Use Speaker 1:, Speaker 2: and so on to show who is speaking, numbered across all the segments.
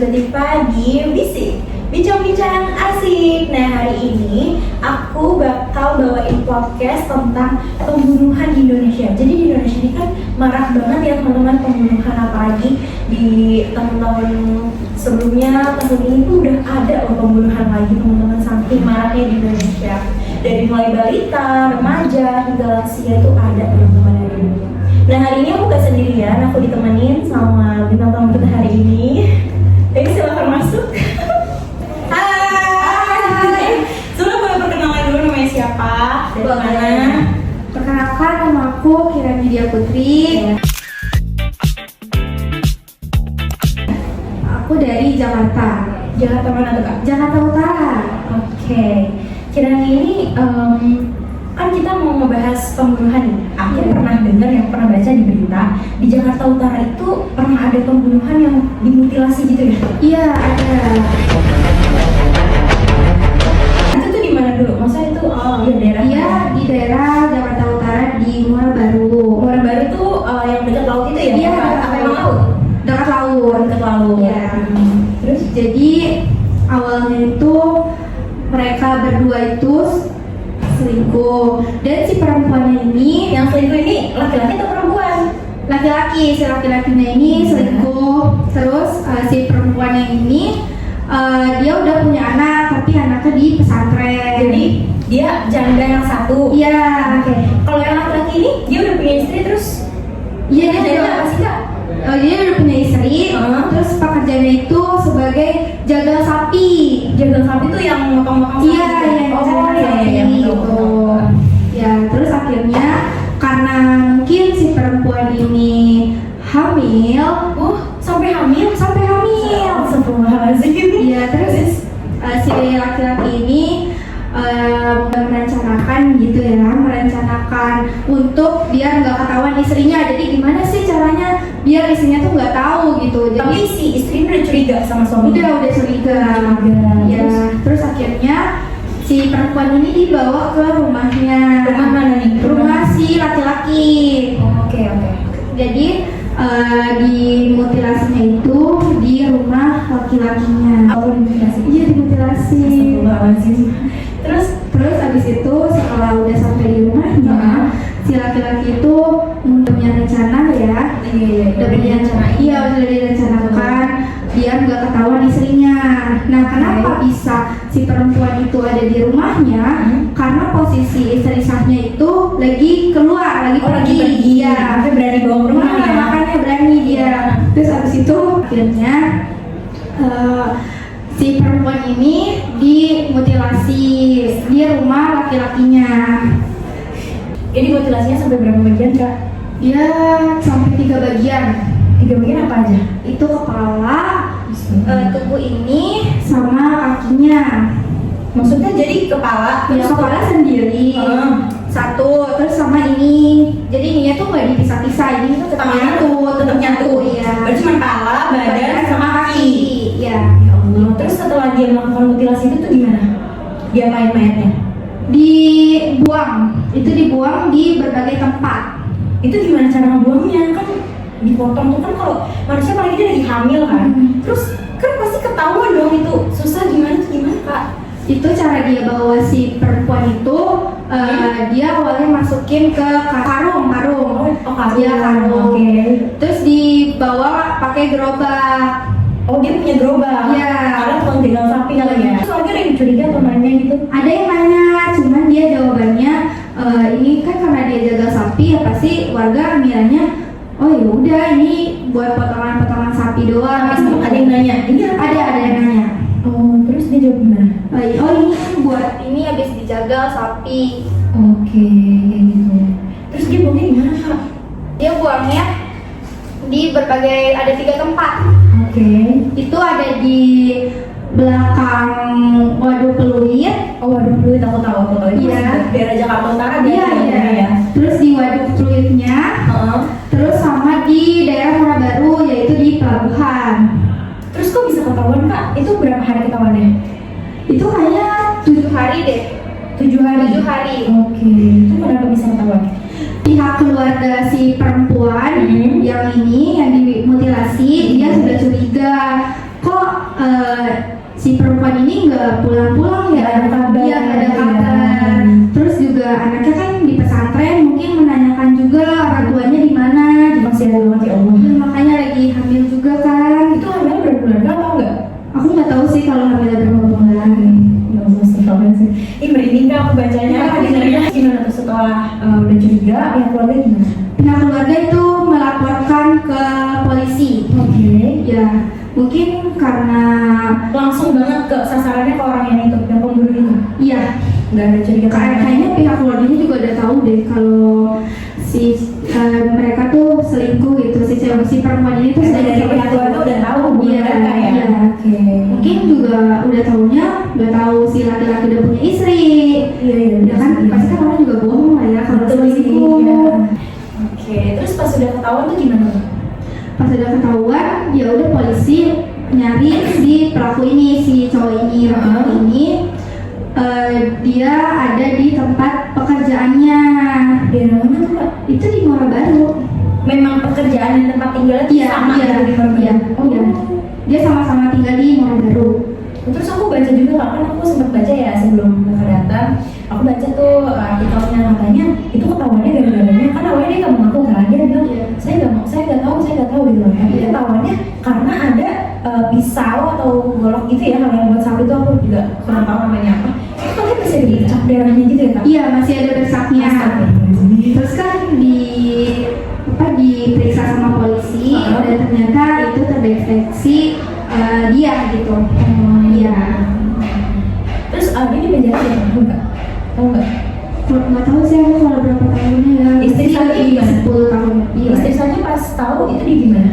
Speaker 1: berjumpa di Bisik Bincang-bincang asik. Nah, hari ini aku bakal bawain podcast tentang pembunuhan di Indonesia. Jadi di Indonesia ini kan marak banget ya teman-teman pembunuhan, apalagi di tahun-tahun sebelumnya. Tahun ini tuh udah ada loh pembunuhan lagi teman-teman, saking maraknya di Indonesia. Dari mulai balita, remaja, hingga lansia itu ada teman-teman hari ini. Nah, hari ini aku gak sendirian, aku ditemenin sama bintang tamu kita hari ini. Jadi silahkan masuk. Hai. Sudah boleh perkenalan dulu, namanya siapa? Dari mana?
Speaker 2: Perkenalkan, nama aku Kira Media Putri. Aku dari Jakarta.
Speaker 1: Jakarta mana tuh Kak?
Speaker 2: Jakarta Utara.
Speaker 1: Oke. Kiranya ini kan kita mau ngebahas pembunuhan nih. Aku pernah dengar, yang pernah baca di berita di Jakarta Utara itu pernah ada pembunuhan yang dimutilasi gitu ya?
Speaker 2: Iya, ada.
Speaker 1: Itu tuh di mana dulu? Maksudnya itu di daerah?
Speaker 2: Iya, di daerah Jakarta Utara di Muara Baru.
Speaker 1: Muara Baru tuh yang dekat laut itu ya?
Speaker 2: Iya,
Speaker 1: Apa emang laut?
Speaker 2: dekat laut.
Speaker 1: Dekat laut.
Speaker 2: Iya.
Speaker 1: Terus
Speaker 2: Jadi awalnya itu mereka berdua itu selingkuh, dan si perempuannya ini,
Speaker 1: yang selingkuh ini laki-laki atau perempuan?
Speaker 2: si laki-lakinya ini selingkuh. Terus si perempuannya ini dia udah punya anak, tapi anaknya di pesantren.
Speaker 1: Jadi dia janda yang satu.
Speaker 2: Iya.
Speaker 1: Oke. Kalau yang laki-laki ini dia udah punya istri, terus
Speaker 2: Iya, dia
Speaker 1: janda
Speaker 2: juga
Speaker 1: apa sih Kak?
Speaker 2: dia udah punya istri.
Speaker 1: Terus
Speaker 2: Pekerjaannya itu sebagai jagal sapi.
Speaker 1: jagal sapi tuh yang motong-motong
Speaker 2: Iya,
Speaker 1: sapi.
Speaker 2: yang
Speaker 1: Oh
Speaker 2: jagal
Speaker 1: iya
Speaker 2: sapi
Speaker 1: iya
Speaker 2: gitu.
Speaker 1: betul.
Speaker 2: Ya, terus akhirnya karena mungkin si perempuan ini hamil,
Speaker 1: Sampai hamil? Astagfirullahaladzim.
Speaker 2: iya, terus si laki-laki ini merencanakan untuk biar nggak ketahuan istrinya. Jadi gimana sih caranya biar istrinya tuh nggak tahu gitu. Jadi
Speaker 1: Tapi si istri udah curiga sama suaminya.
Speaker 2: udah curiga. Ya, terus akhirnya si perempuan ini dibawa ke rumahnya.
Speaker 1: Rumah mana nih?
Speaker 2: Rumah si laki-laki.
Speaker 1: Oke.
Speaker 2: Jadi dimutilasinya itu di rumah laki-lakinya.
Speaker 1: Apa dimutilasi?
Speaker 2: Iya, dimutilasi.
Speaker 1: Astagfirullahaladzim.
Speaker 2: Terus abis itu setelah udah sampai di rumahnya, si laki-laki itu punya rencana ya. Udah direncanakan biar nggak ketahuan istrinya. Nah, kenapa bisa si perempuan itu ada di rumahnya? Karena posisi istri sahnya itu lagi keluar, lagi pergi. Iya.
Speaker 1: Tapi berani bawa ke rumah ya?
Speaker 2: Makanya berani dia. Terus abis itu akhirnya si perempuan ini dimutilasi di rumah laki-lakinya.
Speaker 1: Jadi mutilasinya sampai berapa bagian Kak?
Speaker 2: Ya, sampai 3 bagian.
Speaker 1: 3 bagian apa aja?
Speaker 2: Itu kepala, tubuh ini, sama kakinya.
Speaker 1: Maksudnya jadi kepala,
Speaker 2: Ya, kepala sendiri satu, terus sama ini. Jadi ininya tuh nggak dipisah-pisah, ini tuh tetap nyatu. Iya.
Speaker 1: Berarti cuma kepala, badan, sama kaki.
Speaker 2: Iya.
Speaker 1: Terus setelah dia melakukan mutilasi itu tuh gimana? Dia main mayatnya?
Speaker 2: Dibuang. Itu dibuang di berbagai tempat.
Speaker 1: Itu gimana cara ngebuangnya? Kan dipotong tuh kan, kalau manusia apalagi dia lagi hamil kan. Terus kan pasti ketahuan dong itu. Susah gimana Kak?
Speaker 2: Itu cara dia bawa si perempuan itu, dia awalnya masukin ke karung.
Speaker 1: Oh, karung.
Speaker 2: Iya, karung.
Speaker 1: Oke.
Speaker 2: Terus dibawa pakai gerobak.
Speaker 1: Oh, dia punya gerobak.
Speaker 2: Iya.
Speaker 1: Karena tukang jagal sapi kali ya. Terus warga ada yang curiga atau nanya gitu?
Speaker 2: Ada yang nanya, cuman dia jawabannya ini kan karena dia jaga sapi ya pasti warga ngiranya oh ya udah ini buat potongan-potongan sapi doang.
Speaker 1: Ada yang nanya. Ini apa?
Speaker 2: Ada yang nanya.
Speaker 1: Oh, terus dia jawab gimana?
Speaker 2: Oh ini kan buat ini habis dijagal sapi.
Speaker 1: Oke, kayak gitu. Terus dia buangnya gimana Kak?
Speaker 2: Dia buangnya di berbagai, ada 3 tempat.
Speaker 1: Oke.
Speaker 2: Itu ada di belakang waduk peluit.
Speaker 1: Oh, waduh, fluid aku tahu. Itu
Speaker 2: Iya.
Speaker 1: daerah Jakarta Utara
Speaker 2: Iya.
Speaker 1: ya.
Speaker 2: Terus di waduk peluitnya, terus sama di daerah Muara Baru, yaitu di pelabuhan.
Speaker 1: Terus kok bisa ketahuan Kak? Itu berapa hari ketahuannya?
Speaker 2: Itu kayaknya 7 hari deh.
Speaker 1: 7 hari.
Speaker 2: 7 hari.
Speaker 1: Oke. Itu kenapa bisa ketahuan?
Speaker 2: Pihak keluarga si perempuan yang ini yang dimutilasi, dia sudah curiga kok si perempuan ini nggak pulang-pulang ya,
Speaker 1: Nggak ada kabar.
Speaker 2: Iya, nggak ada kabar. Terus juga anaknya kan di pesantren, mungkin menanyakan juga orang tuanya di mana.
Speaker 1: Masih ada banget ya Allah.
Speaker 2: Ya, makanya lagi hamil juga kan.
Speaker 1: Itu hamil berapa bulan? Kamu tahu nggak?
Speaker 2: Aku nggak tahu sih kalau hamilnya berapa bulan.
Speaker 1: Ya Allah, astagfirullah sih. Ini merinding kak aku bacanya. Dengarnya gimana tuh setelah udah curiga, ya keluarga gimana?
Speaker 2: Pihak keluarga itu melaporkan ke polisi.
Speaker 1: Oke.
Speaker 2: Ya, mungkin karena
Speaker 1: Langsung banget ke sasarannya ke orang yang itu, yang pembunuh itu.
Speaker 2: iya,
Speaker 1: Nggak ada curiga.
Speaker 2: kayaknya pihak keluarganya juga udah tahu deh kalau mereka tuh selingkuh gitu, si perempuan ini tuh
Speaker 1: dari pihak keluarga udah tahu hubungan
Speaker 2: Iya,
Speaker 1: mereka ya.
Speaker 2: iya.
Speaker 1: Oke.
Speaker 2: Mungkin juga udah tahu si laki-laki udah punya istri.
Speaker 1: Iya iya.
Speaker 2: Ya kan pasti kan orang juga bohong lah ya kalau
Speaker 1: Betul sih.
Speaker 2: selingkuh.
Speaker 1: Iya. Oke. Terus pas sudah ketahuan tuh gimana?
Speaker 2: Pas udah ketahuan, ya udah polisi nyari si pelaku ini, si cowok ini, laki-laki ini. Dia ada di tempat pekerjaannya.
Speaker 1: Di mana tuh kak?
Speaker 2: Itu di Muara Baru.
Speaker 1: Memang pekerjaan dan tempat tinggalnya tuh sama gitu di Muara
Speaker 2: iya,
Speaker 1: Baru?
Speaker 2: iya. Dia sama-sama tinggal di Muara Baru.
Speaker 1: Terus aku baca juga kak, kan aku sempat baca ya sebelum kakak datang. Aku baca tuh artikelnya, katanya itu ketahuannya gara-garanya kan awalnya dia nggak mengaku kan, dia bilang saya nggak tahu gitu. Tapi ketahuannya karena ada pisau atau golok gitu ya, kalau yang buat sapi itu aku juga kurang tahu namanya apa. Itu katanya masih ada bercak darahnya gitu ya kak?
Speaker 2: Iya, masih ada bersaknya. Terus kan diperiksa sama polisi dan ternyata itu terdeteksi dia gitu. Iya.
Speaker 1: Terus ini di penjara berapa tahun kak? Tahu nggak?
Speaker 2: Nggak tahu sih aku kalau berapa tahunnya ya.
Speaker 1: Istri
Speaker 2: Mungkin
Speaker 1: saya gimana?
Speaker 2: 10 tahun lebih lah.
Speaker 1: Istri saja pas tahu itu di gimana?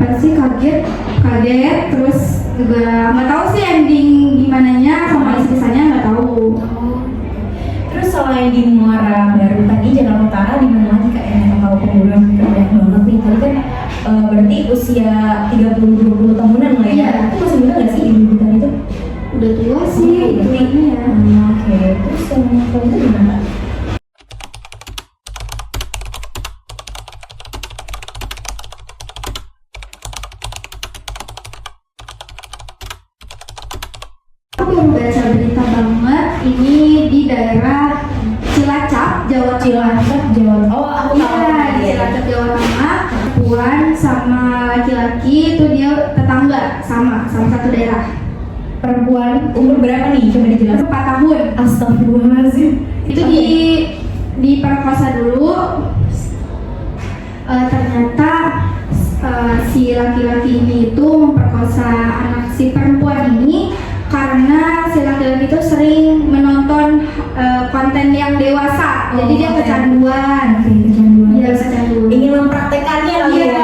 Speaker 2: Pasti kaget, terus juga nggak tahu sih ending gimananya sama istri saya nggak tahu.
Speaker 1: Terus selain di Muara Baru tadi Jakarta Utara, di mana lagi kak yang kalau pembunuhan banyak banget nih? Tadi kan berarti usia 30-20 tahunan lah ya?
Speaker 2: Iya.
Speaker 1: Itu masih muda nggak sih ibu-ibu itu?
Speaker 2: Udah tua sih ibunya ya.
Speaker 1: Oke. Terus yang kalau itu gimana?
Speaker 2: Aku baru baca berita banget ini di daerah Cilacap, Jawa Tengah.
Speaker 1: Jawa. Oh, aku tahu.
Speaker 2: Iya, di Cilacap, Jawa Tengah. Perempuan sama laki-laki itu dia tetangga, sama satu daerah.
Speaker 1: Perempuan umur berapa nih? Coba dijelaskan.
Speaker 2: 4 tahun.
Speaker 1: Astagfirullahaladzim.
Speaker 2: Itu diperkosa dulu. Ternyata si laki-laki ini itu memperkosa anak si perempuan ini karena si laki-laki itu sering menonton konten yang dewasa. Jadi dia kecanduan. Iya, kecanduan.
Speaker 1: Ingin mempraktekannya lagi
Speaker 2: Iya.
Speaker 1: ya.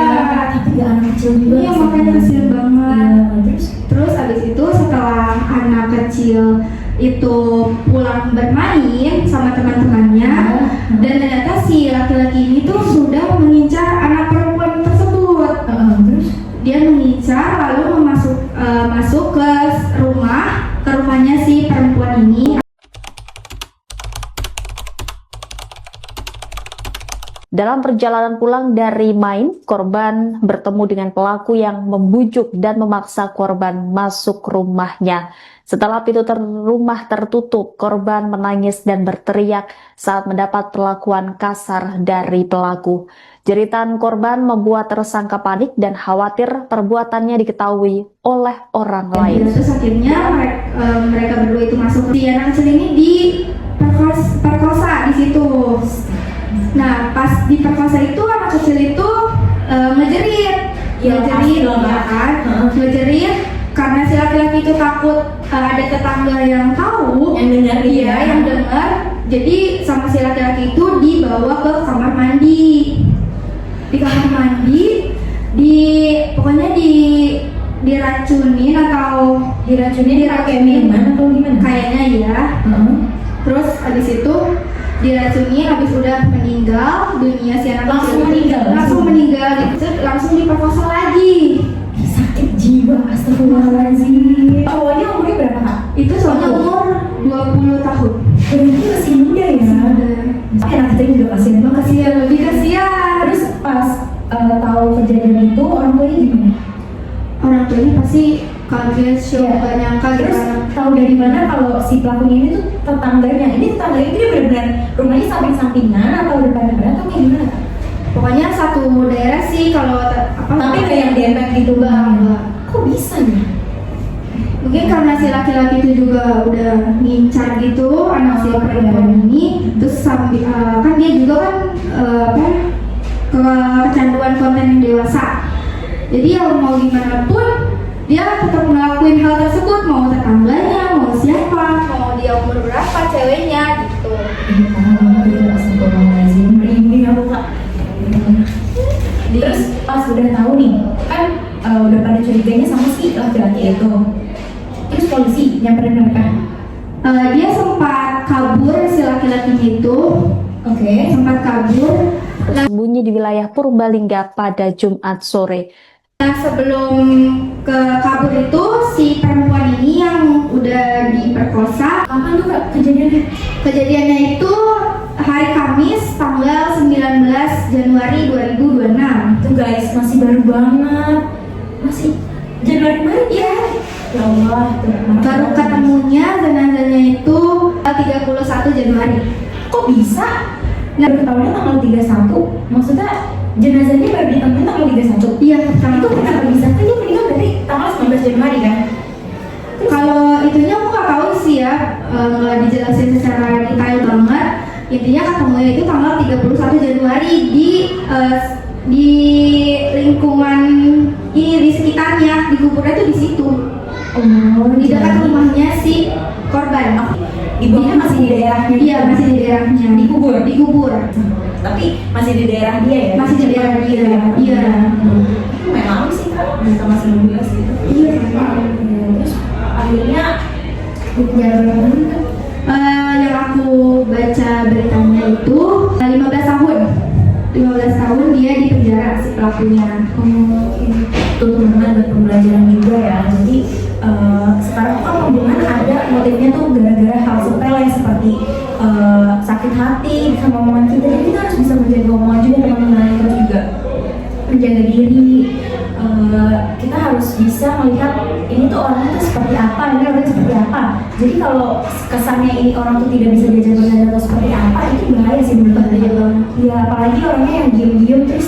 Speaker 1: Tapi gak anak kecil juga.
Speaker 2: Iya, makanya kecil banget.
Speaker 1: Terus
Speaker 2: Terus habis itu setelah anak kecil itu pulang bermain sama teman-temannya dan ternyata si laki-laki ini tuh sudah mengincar anak perempuan tersebut.
Speaker 1: terus
Speaker 2: Dia mengincar lalu masuk ke rumahnya si perempuan ini.
Speaker 3: Dalam perjalanan pulang dari main, korban bertemu dengan pelaku yang membujuk dan memaksa korban masuk rumahnya. Setelah pintu rumah tertutup, korban menangis dan berteriak saat mendapat perlakuan kasar dari pelaku. Jeritan korban membuat tersangka panik dan khawatir perbuatannya diketahui oleh orang lain.
Speaker 2: Terus akhirnya mereka berdua itu masuk. Si anak kecil ini diperkosa di situ. Nah, pas diperkosa itu anak kecil itu ngejerit, ngejerit karena si laki-laki itu takut ada tetangga yang tahu,
Speaker 1: yang dengar dia,
Speaker 2: yang dengar. Jadi sama si laki-laki itu dibawa ke kamar mandi. Di kamar mandi, pokoknya diracunin
Speaker 1: pakai minuman atau gimana?
Speaker 2: Kayaknya ya. Terus habis itu diracuni, habis udah meninggal dunia si anak
Speaker 1: Langsung
Speaker 2: kecil.
Speaker 1: meninggal?
Speaker 2: Langsung diperkosa lagi.
Speaker 1: Sakit jiwa, astagfirullahaladzim. Awalnya umurnya berapa kak?
Speaker 2: Itu soalnya umur 20 tahun.
Speaker 1: Berarti masih muda ya? Tapi anak kita juga kasihan banget.
Speaker 2: Lebih kasihan.
Speaker 1: Terus pas tahu kejadian itu orang tuanya gimana?
Speaker 2: Orang tuanya pasti Kaget, shock,
Speaker 1: Iya.
Speaker 2: gak nyangka
Speaker 1: Terus
Speaker 2: gimana.
Speaker 1: tahu dari mana kalau si pelakunya ini tuh tetangganya? Ini tetangganya itu dia benar-benar rumahnya samping-sampingan atau depan-depan atau kayak gimana?
Speaker 2: Pokoknya satu daerah sih kalau apa.
Speaker 1: Tapi nggak yang dempet gitu
Speaker 2: Enggak.
Speaker 1: Kok bisa nih?
Speaker 2: Mungkin karena si laki-laki itu juga udah ngincar gitu anak si perempuan ini, terus sambil kan dia juga kan kecanduan konten yang dewasa. Jadi ya mau gimana pun dia tetap ngelakuin hal tersebut, mau tetangganya, mau siapa, mau dia umur berapa ceweknya gitu.
Speaker 1: Terus pas udah tahu nih, kan udah pada curiganya sama si laki-laki itu. Terus polisi nyamperin mereka.
Speaker 2: Dia sempat kabur si laki-lakinya itu,
Speaker 1: Oke.
Speaker 2: sempat kabur.
Speaker 3: Sembunyi di wilayah Purbalingga pada Jumat sore.
Speaker 2: Nah, sebelum ke kabur itu si perempuan ini yang udah diperkosa.
Speaker 1: Kapan tuh Kak kejadiannya?
Speaker 2: Kejadiannya itu hari Kamis tanggal 19 Januari 2026.
Speaker 1: Tuh guys, masih baru banget. Masih Januari kemarin ya. Ya Allah, tuh,
Speaker 2: Baru ketemunya jenazahnya itu 31 Januari.
Speaker 1: kok bisa? Nah, ketahuannya tanggal 31. Maksudnya jenazahnya baru ditemuin tanggal 31.
Speaker 2: Iya,
Speaker 1: Itu kenapa bisa? Kan dia meninggal berarti tanggal 19 Januari kan?
Speaker 2: kalau itunya aku nggak tahu sih ya, nggak dijelasin secara detail banget. Intinya ketemunya itu tanggal 31 Januari di lingkungan ini, di sekitarnya, di kuburnya tuh di situ.
Speaker 1: Oh,
Speaker 2: Di dekat rumahnya si korban.
Speaker 1: Ibunya masih di daerahnya.
Speaker 2: Iya, masih di daerahnya.
Speaker 1: Dikubur.
Speaker 2: Dikubur.
Speaker 1: Tapi masih di daerah dia ya?
Speaker 2: Masih di daerah dia. Iya.
Speaker 1: Memang sih Kak, sama 19 gitu.
Speaker 2: Iya.
Speaker 1: Terus akhirnya dipenjara
Speaker 2: Yang aku baca beritanya itu 15 tahun. 15 tahun dia di penjara si pelakunya.
Speaker 1: Itu teman-teman buat pembelajaran juga ya. Jadi sekarang kan pembunuhan ada motifnya tuh gara-gara hal sepele seperti sakit hati sama omongan kita. Jadi kita harus bisa menjaga omongan juga teman-teman. Terus juga menjaga diri. Kita harus bisa melihat ini tuh orangnya tuh seperti apa, ini orangnya seperti apa. Jadi kalau kesannya ini orang tuh tidak bisa diajak bercanda atau seperti apa, itu bahaya sih menurut aku. Ya apalagi orangnya yang diem-diem terus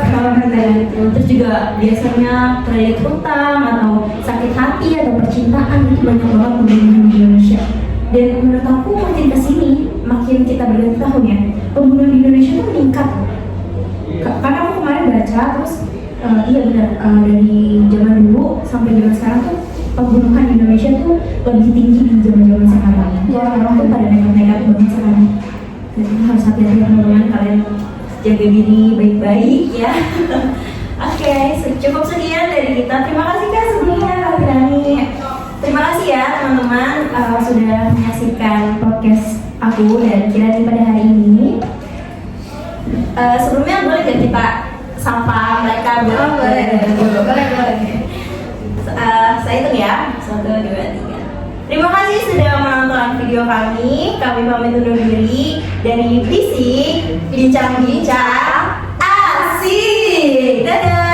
Speaker 1: kalau gitu. Terus juga biasanya kredit hutang atau sakit hati atau percintaan itu banyak banget pembunuhan di Indonesia. Dan menurut aku makin kesini, makin kita berganti tahun ya, pembunuhan di Indonesia tuh meningkat. Karena aku kemarin baca terus iya benar, dari zaman dulu sampai zaman sekarang tuh pembunuhan di Indonesia tuh lebih tinggi di zaman sekarang. Orang-orang tuh pada nekat-nekat banget sekarang. Jadi harus hati-hati teman-teman, kalian jaga diri baik-baik ya. Oke, cukup sekian dari kita. Terima kasih Kak sebelumnya Kak Firani. Terima kasih ya teman-teman sudah menyaksikan podcast aku dan Kirani pada hari ini. Sebelumnya boleh gak kita sapa mereka? Boleh. Saya hitung ya, 1, 2, 3. Terima kasih sudah menonton video kami. Kami pamit undur diri dari Bisik Bincang-Bincang Asik. Dadah.